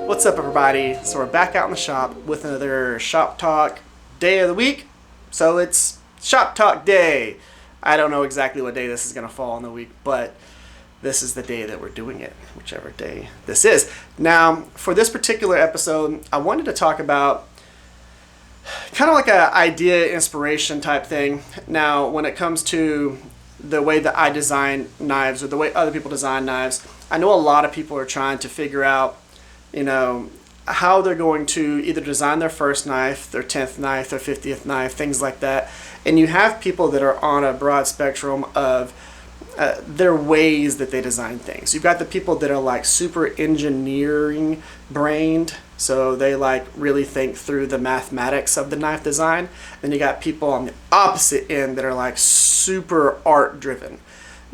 What's up, everybody? So we're back out in the shop with another Shop Talk day of the week. So it's Shop Talk Day. I don't know exactly what day this is going to fall in the week, but this is the day that we're doing it, whichever day this is. Now, for this particular episode, I wanted to talk about kind of like an idea inspiration type thing. Now, when it comes to the way that I design knives or the way other people design knives, I know a lot of people are trying to figure out how they're going to either design their first knife, their 10th knife, their 50th knife, things like that. And you have people that are on a broad spectrum of their ways that they design things. You've got the people that are like super engineering brained, so they like really think through the mathematics of the knife design. Then you got people on the opposite end that are like super art driven,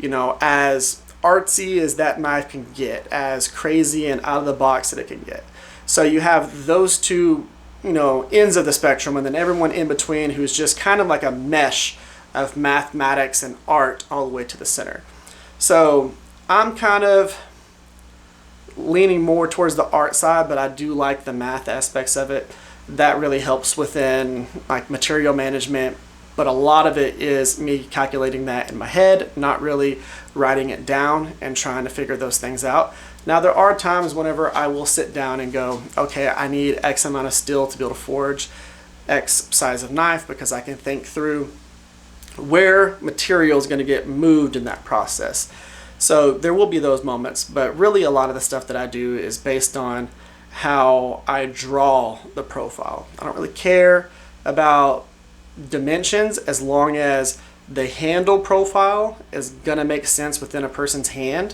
as artsy as that knife can get, as crazy and out of the box that it can get. So you have those two, ends of the spectrum, and then everyone in between who's just kind of like a mesh of mathematics and art all the way to the center. So I'm kind of leaning more towards the art side, but I do like the math aspects of it. That really helps within like material management, but a lot of it is me calculating that in my head, not really writing it down and trying to figure those things out. Now, there are times whenever I will sit down and go, okay, I need X amount of steel to be able to forge X size of knife, because I can think through where material is going to get moved in that process. So there will be those moments, but really a lot of the stuff that I do is based on how I draw the profile. I don't really care about dimensions as long as the handle profile is going to make sense within a person's hand.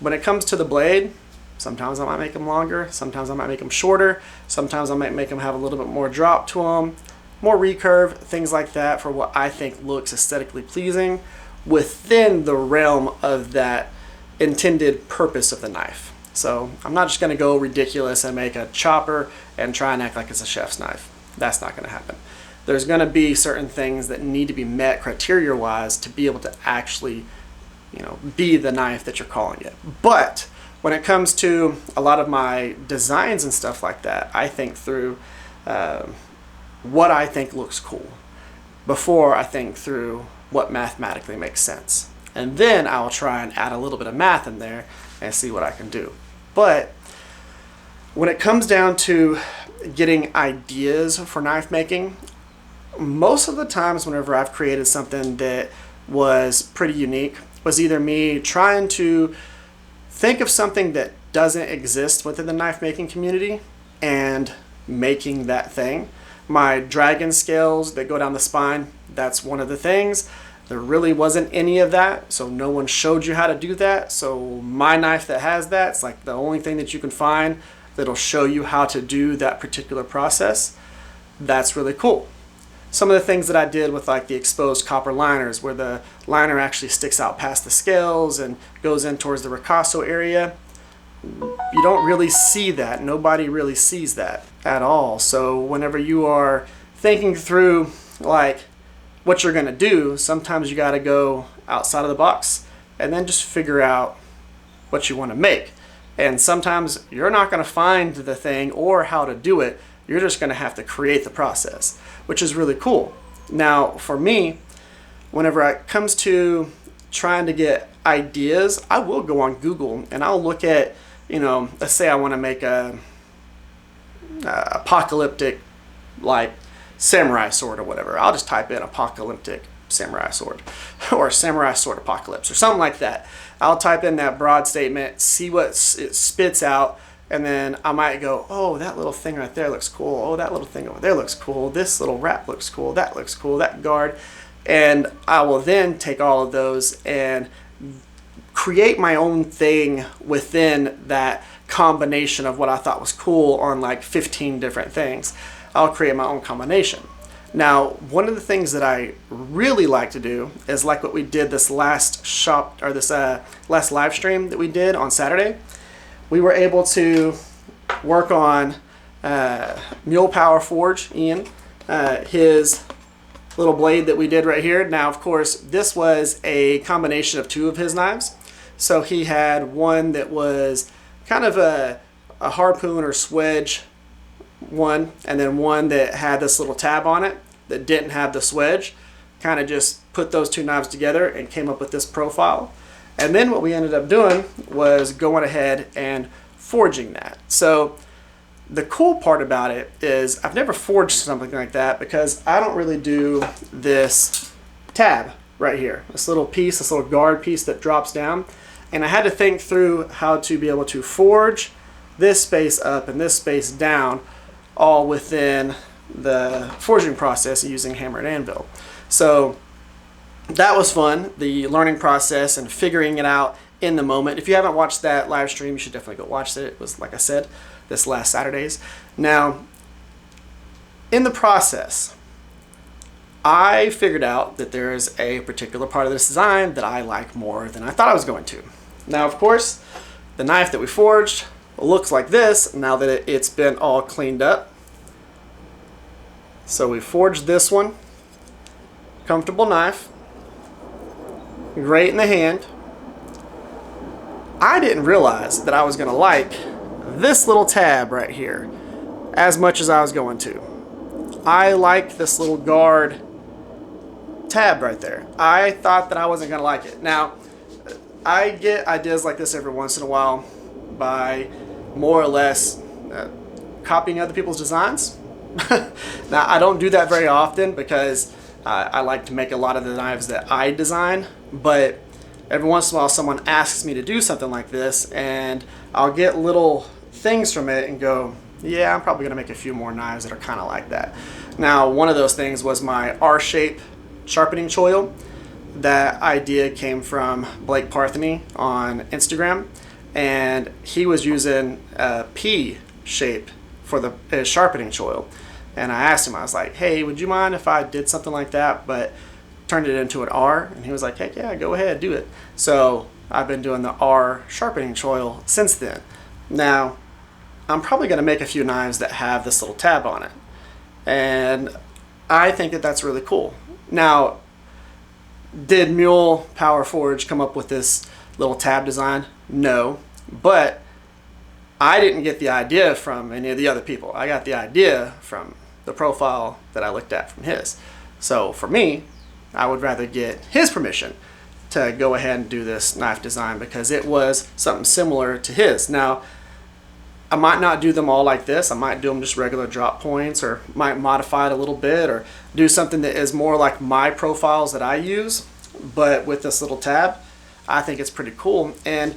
When it comes to the blade, sometimes I might make them longer, sometimes I might make them shorter, sometimes I might make them have a little bit more drop to them, more recurve, things like that, for what I think looks aesthetically pleasing within the realm of that intended purpose of the knife. So I'm not just going to go ridiculous and make a chopper and try and act like it's a chef's knife. That's not going to happen. There's going to be certain things that need to be met criteria-wise to be able to actually, be the knife that you're calling it. But when it comes to a lot of my designs and stuff like that, I think through what I think looks cool before I think through what mathematically makes sense. And then I'll try and add a little bit of math in there and see what I can do. But when it comes down to getting ideas for knife making, most of the times whenever I've created something that was pretty unique was either me trying to think of something that doesn't exist within the knife making community and making that thing. My dragon scales that go down the spine, that's one of the things. There really wasn't any of that, so no one showed you how to do that. So my knife that has that, it's like the only thing that you can find that'll show you how to do that particular process. That's really cool. Some of the things that I did with like the exposed copper liners, where the liner actually sticks out past the scales and goes in towards the ricasso area, you don't really see that. Nobody really sees that at all. So whenever you are thinking through like what you're going to do, sometimes you got to go outside of the box and then just figure out what you want to make. And sometimes you're not going to find the thing or how to do it. You're just going to have to create the process, which is really cool. Now, for me, whenever it comes to trying to get ideas, I will go on Google and I'll look at, let's say I want to make a apocalyptic like samurai sword or whatever. I'll just type in apocalyptic samurai sword or samurai sword apocalypse or something like that. I'll type in that broad statement, see what it spits out, and then I might go, oh, that little thing right there looks cool. Oh, that little thing over there looks cool. This little wrap looks cool. That looks cool. That guard. And I will then take all of those and create my own thing within that combination of what I thought was cool on like 15 different things. I'll create my own combination. Now, one of the things that I really like to do is like what we did this last last live stream that we did on Saturday. We were able to work on Mule Power Forge, Ian, his little blade that we did right here. Now, of course, this was a combination of two of his knives. So he had one that was kind of a harpoon or swedge one, and then one that had this little tab on it that didn't have the swedge. Kind of just put those two knives together and came up with this profile. And then what we ended up doing was going ahead and forging that. So the cool part about it is I've never forged something like that because I don't really do this tab right here, this little piece, this little guard piece that drops down. And I had to think through how to be able to forge this space up and this space down all within the forging process using hammer and anvil. So that was fun, the learning process and figuring it out in the moment. If you haven't watched that live stream, you should definitely go watch it. It was, like I said, this last Saturday's. Now, in the process, I figured out that there is a particular part of this design that I like more than I thought I was going to. Now, of course, the knife that we forged looks like this now that it's been all cleaned up. So we forged this one. Comfortable knife. Great in the hand. I didn't realize that I was going to like this little tab right here as much as I was going to. I like this little guard tab right there. I thought that I wasn't going to like it. Now, I get ideas like this every once in a while by more or less copying other people's designs. Now, I don't do that very often because I like to make a lot of the knives that I design, but every once in a while someone asks me to do something like this and I'll get little things from it and go, yeah, I'm probably going to make a few more knives that are kind of like that. Now, one of those things was my R-shape sharpening choil. That idea came from Blake Partheny on Instagram, and he was using a P shape for the sharpening choil. And I asked him, I was like, hey, would you mind if I did something like that but turned it into an R? And he was like, heck yeah, go ahead, do it. So I've been doing the R sharpening choil since then. Now, I'm probably going to make a few knives that have this little tab on it. And I think that that's really cool. Now, did Mule Power Forge come up with this little tab design? No. But I didn't get the idea from any of the other people. I got the idea from the profile that I looked at from his. So for me, I would rather get his permission to go ahead and do this knife design because it was something similar to his. Now, I might not do them all like this. I might do them just regular drop points, or might modify it a little bit, or do something that is more like my profiles that I use, but with this little tab. I think it's pretty cool. And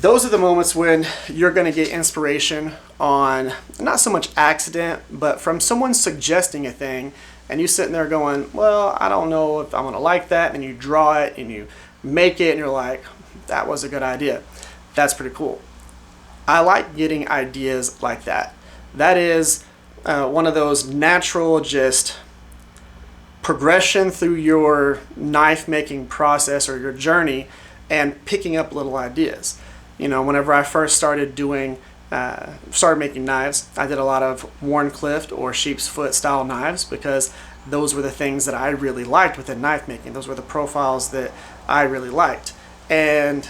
those are the moments when you're going to get inspiration on not so much accident, but from someone suggesting a thing and you sitting there going, well, I don't know if I'm going to like that, and you draw it and you make it and you're like, that was a good idea. That's pretty cool. I like getting ideas like that. That is one of those natural just progression through your knife making process or your journey and picking up little ideas. You know, whenever I first started making knives, I did a lot of Warncliffe or sheep's foot style knives because those were the things that I really liked within knife making. Those were the profiles that I really liked. And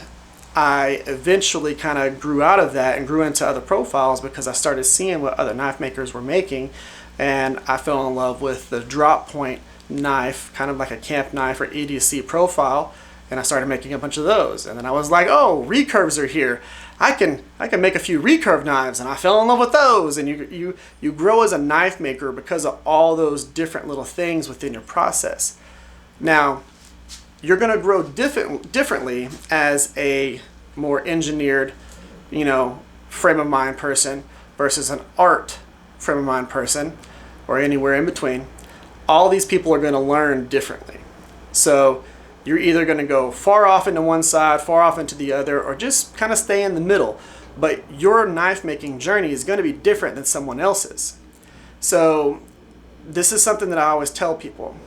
I eventually kind of grew out of that and grew into other profiles because I started seeing what other knife makers were making, and I fell in love with the drop point knife, kind of like a camp knife or EDC profile, and I started making a bunch of those. And then I was like, oh, recurves are here. I can make a few recurve knives, and I fell in love with those. And you grow as a knife maker because of all those different little things within your process. Now, you're going to grow differently as a more engineered, frame of mind person versus an art frame of mind person, or anywhere in between. All these people are going to learn differently. So you're either going to go far off into one side, far off into the other, or just kind of stay in the middle. But your knife making journey is going to be different than someone else's. So this is something that I always tell people.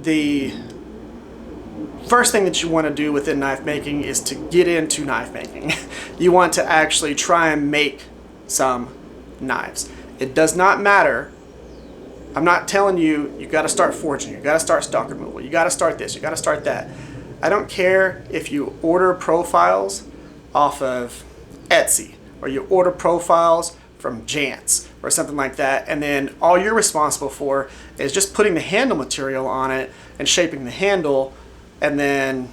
The first thing that you want to do within knife making is to get into knife making. You want to actually try and make some knives. It does not matter I'm not telling you, you got to start forging, you got to start stock removal, you got to start this, you got to start that. I don't care if you order profiles off of Etsy or you order profiles from Jance or something like that, and then all you're responsible for is just putting the handle material on it and shaping the handle, and then,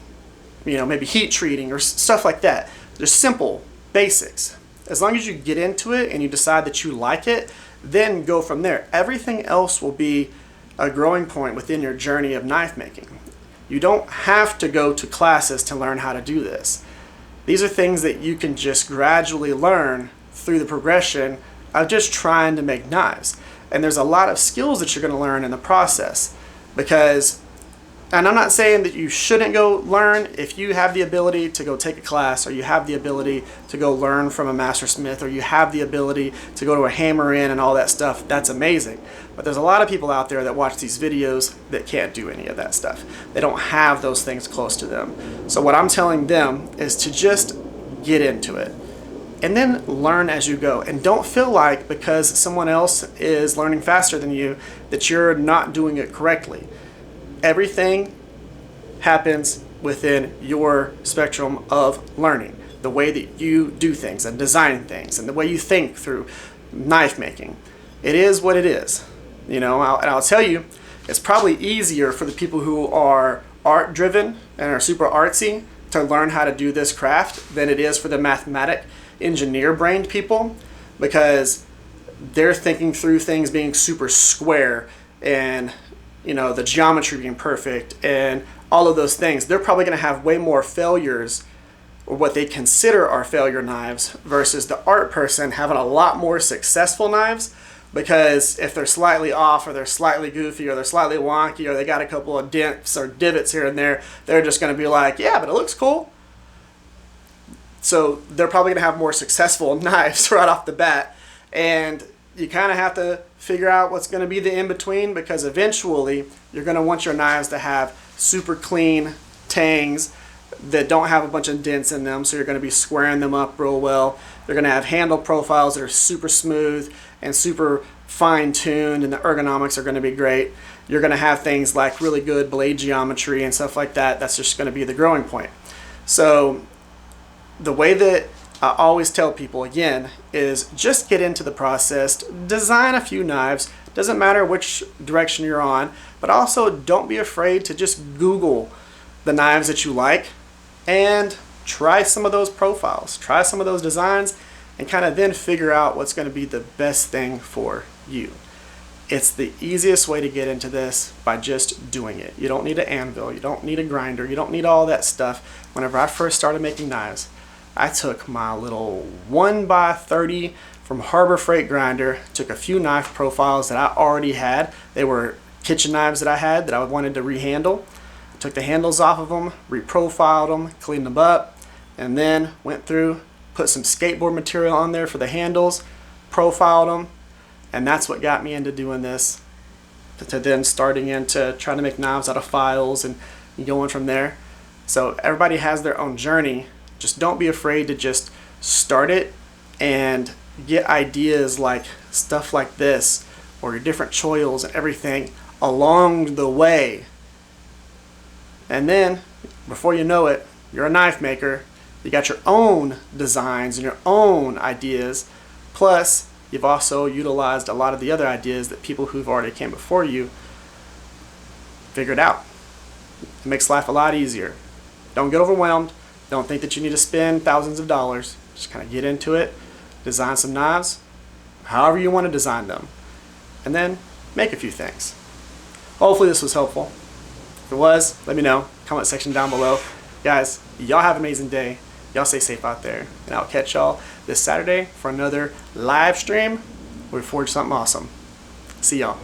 you know, maybe heat treating or stuff like that. There's simple basics. As long as you get into it and you decide that you like it, then go from there. Everything else will be a growing point within your journey of knife making. You don't have to go to classes to learn how to do this. These are things that you can just gradually learn through the progression of just trying to make knives. And there's a lot of skills that you're going to learn in the process, because, and I'm not saying that you shouldn't go learn. If you have the ability to go take a class, or you have the ability to go learn from a master smith, or you have the ability to go to a hammer in and all that stuff, that's amazing. But there's a lot of people out there that watch these videos that can't do any of that stuff. They don't have those things close to them. So what I'm telling them is to just get into it and then learn as you go. And don't feel like because someone else is learning faster than you that you're not doing it correctly. Everything happens within your spectrum of learning. The way that you do things and design things and the way you think through knife making. It is what it is. You know, and I'll tell you, it's probably easier for the people who are art driven and are super artsy to learn how to do this craft than it is for the mathematic engineer brained people, because they're thinking through things being super square and, you know, the geometry being perfect and all of those things. They're probably going to have way more failures, or what they consider are failure knives, versus the art person having a lot more successful knives, because if they're slightly off or they're slightly goofy or they're slightly wonky or they got a couple of dents or divots here and there, they're just going to be like, yeah, but it looks cool. So they're probably going to have more successful knives right off the bat. And you kind of have to figure out what's going to be the in-between, because eventually you're going to want your knives to have super clean tangs that don't have a bunch of dents in them, so you're going to be squaring them up real well. They're going to have handle profiles that are super smooth and super fine-tuned, and the ergonomics are going to be great. You're going to have things like really good blade geometry and stuff like that. That's just going to be the growing point. So the way that I always tell people, again, is just get into the process, design a few knives. Doesn't matter which direction you're on, but also don't be afraid to just Google the knives that you like and try some of those profiles, try some of those designs, and kind of then figure out what's going to be the best thing for you. It's the easiest way to get into this, by just doing it. You don't need an anvil, you don't need a grinder, you don't need all that stuff. Whenever I first started making knives, I took my little 1x30 from Harbor Freight grinder, took a few knife profiles that I already had. They were kitchen knives that I had that I wanted to rehandle. Took the handles off of them, reprofiled them, cleaned them up, and then went through, put some skateboard material on there for the handles, profiled them, and that's what got me into doing this, to then starting into trying to make knives out of files and going from there. So everybody has their own journey. Just don't be afraid to just start it and get ideas like stuff like this, or your different choils and everything along the way. And then, before you know it, you're a knife maker. You got your own designs and your own ideas. Plus, you've also utilized a lot of the other ideas that people who've already came before you figured out. It makes life a lot easier. Don't get overwhelmed. Don't think that you need to spend thousands of dollars. Just kind of get into it, design some knives, however you want to design them, and then make a few things. Hopefully this was helpful. If it was, let me know. Comment section down below. Guys, y'all have an amazing day. Y'all stay safe out there. And I'll catch y'all this Saturday for another live stream where we forge something awesome. See y'all.